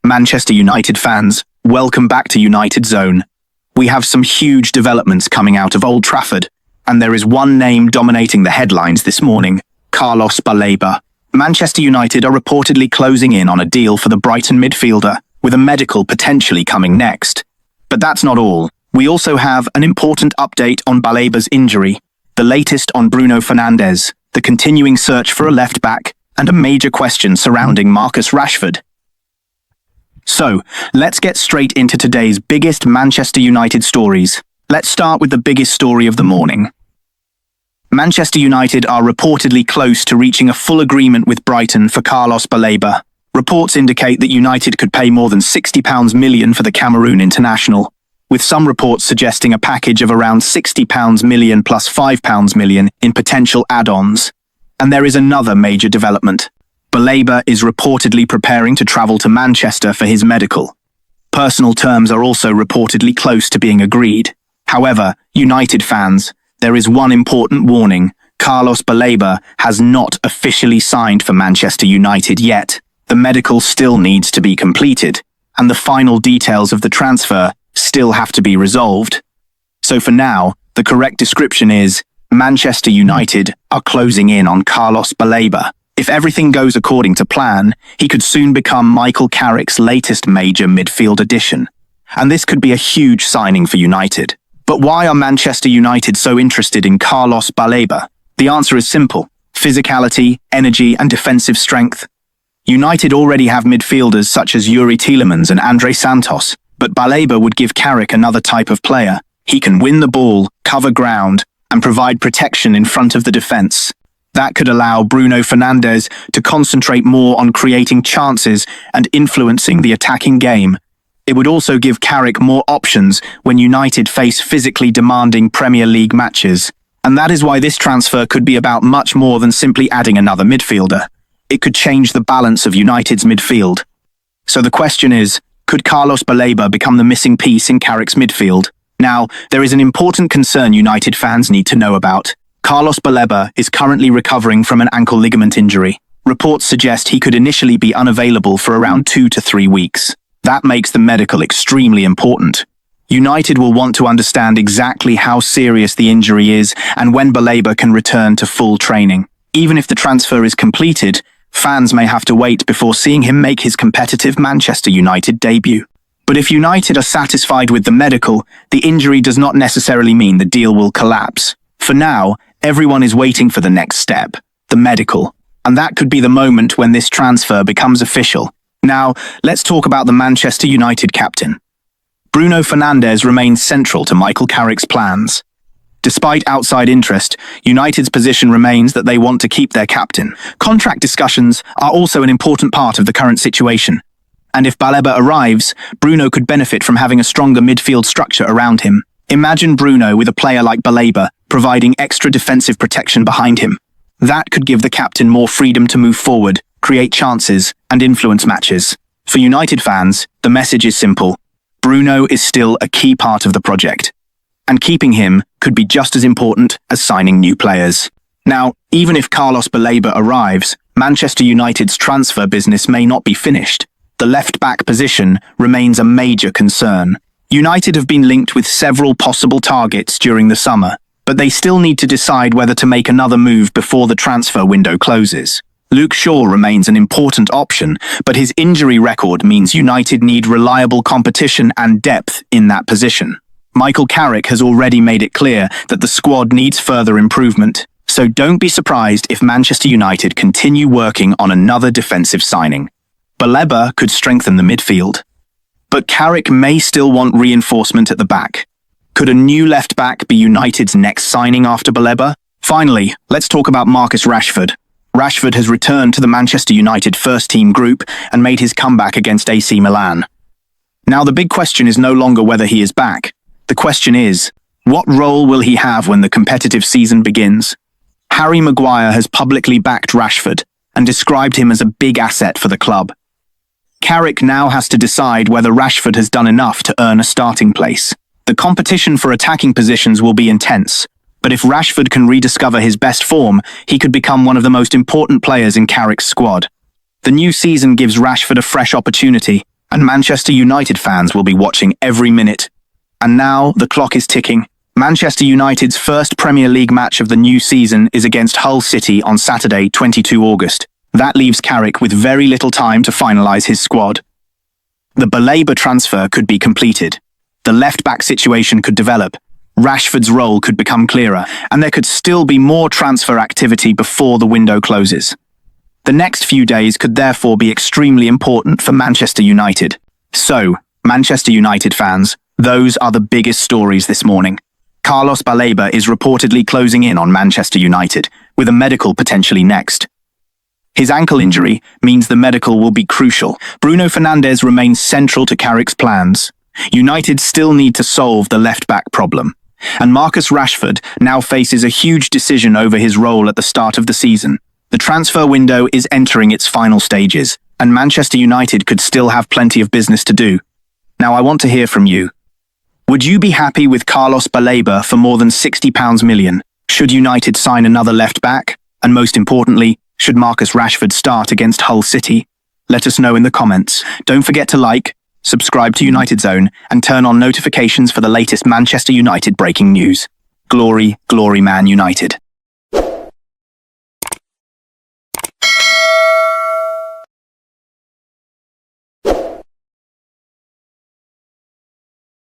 Manchester United fans, welcome back to United Zone. We have some huge developments coming out of Old Trafford, and there is one name dominating the headlines this morning: Carlos Baleba. Manchester United are reportedly closing in on a deal for the Brighton midfielder, with a medical potentially coming next. But that's not all. We also have an important update on Baleba's injury, the latest on Bruno Fernandes, the continuing search for a left-back, and a major question surrounding Marcus Rashford. So, let's get straight into today's biggest Manchester United stories. Let's start with the biggest story of the morning. Manchester United are reportedly close to reaching a full agreement with Brighton for Carlos Baleba. Reports indicate that United could pay more than £60 million for the Cameroon international, with some reports suggesting a package of around £60 million plus £5 million in potential add-ons. And there is another major development. Baleba is reportedly preparing to travel to Manchester for his medical. Personal terms are also reportedly close to being agreed. However, United fans, there is one important warning. Carlos Baleba has not officially signed for Manchester United yet. The medical still needs to be completed, and the final details of the transfer still have to be resolved. So for now, the correct description is Manchester United are closing in on Carlos Baleba. If everything goes according to plan, he could soon become Michael Carrick's latest major midfield addition. And this could be a huge signing for United. But why are Manchester United so interested in Carlos Baleba? The answer is simple: physicality, energy, and defensive strength. United already have midfielders such as Yuri Tielemans and Andre Santos, but Baleba would give Carrick another type of player. He can win the ball, cover ground, and provide protection in front of the defense. That could allow Bruno Fernandes to concentrate more on creating chances and influencing the attacking game. It would also give Carrick more options when United face physically demanding Premier League matches. And that is why this transfer could be about much more than simply adding another midfielder. It could change the balance of United's midfield. So the question is, could Carlos Baleba become the missing piece in Carrick's midfield? Now, there is an important concern United fans need to know about. Carlos Baleba is currently recovering from an ankle ligament injury. Reports suggest he could initially be unavailable for around 2 to 3 weeks. That makes the medical extremely important. United will want to understand exactly how serious the injury is and when Baleba can return to full training. Even if the transfer is completed, fans may have to wait before seeing him make his competitive Manchester United debut. But if United are satisfied with the medical, the injury does not necessarily mean the deal will collapse. For now, everyone is waiting for the next step, the medical. And that could be the moment when this transfer becomes official. Now, let's talk about the Manchester United captain. Bruno Fernandes remains central to Michael Carrick's plans. Despite outside interest, United's position remains that they want to keep their captain. Contract discussions are also an important part of the current situation. And if Baleba arrives, Bruno could benefit from having a stronger midfield structure around him. Imagine Bruno with a player like Baleba providing extra defensive protection behind him. That could give the captain more freedom to move forward, create chances, and influence matches. For United fans, the message is simple. Bruno is still a key part of the project, and keeping him could be just as important as signing new players. Now, even if Carlos Baleba arrives, Manchester United's transfer business may not be finished. The left-back position remains a major concern. United have been linked with several possible targets during the summer, but they still need to decide whether to make another move before the transfer window closes. Luke Shaw remains an important option, but his injury record means United need reliable competition and depth in that position. Michael Carrick has already made it clear that the squad needs further improvement, so don't be surprised if Manchester United continue working on another defensive signing. Baleba could strengthen the midfield, but Carrick may still want reinforcement at the back. Could a new left-back be United's next signing after Baleba? Finally, let's talk about Marcus Rashford. Rashford has returned to the Manchester United first-team group and made his comeback against AC Milan. Now the big question is no longer whether he is back. The question is, what role will he have when the competitive season begins? Harry Maguire has publicly backed Rashford and described him as a big asset for the club. Carrick now has to decide whether Rashford has done enough to earn a starting place. The competition for attacking positions will be intense, but if Rashford can rediscover his best form, he could become one of the most important players in Carrick's squad. The new season gives Rashford a fresh opportunity, and Manchester United fans will be watching every minute. And now the clock is ticking. Manchester United's first Premier League match of the new season is against Hull City on Saturday, 22 August. That leaves Carrick with very little time to finalise his squad. The Baleba transfer could be completed. The left-back situation could develop. Rashford's role could become clearer, and there could still be more transfer activity before the window closes. The next few days could therefore be extremely important for Manchester United. So, Manchester United fans, those are the biggest stories this morning. Carlos Baleba is reportedly closing in on Manchester United, with a medical potentially next. His ankle injury means the medical will be crucial. Bruno Fernandes remains central to Carrick's plans. United still need to solve the left-back problem. And Marcus Rashford now faces a huge decision over his role at the start of the season. The transfer window is entering its final stages, and Manchester United could still have plenty of business to do. Now I want to hear from you. Would you be happy with Carlos Baleba for more than £60 million? Should United sign another left-back? And most importantly, should Marcus Rashford start against Hull City? Let us know in the comments. Don't forget to like, subscribe to United Zone, and turn on notifications for the latest Manchester United breaking news. Glory, glory Man United.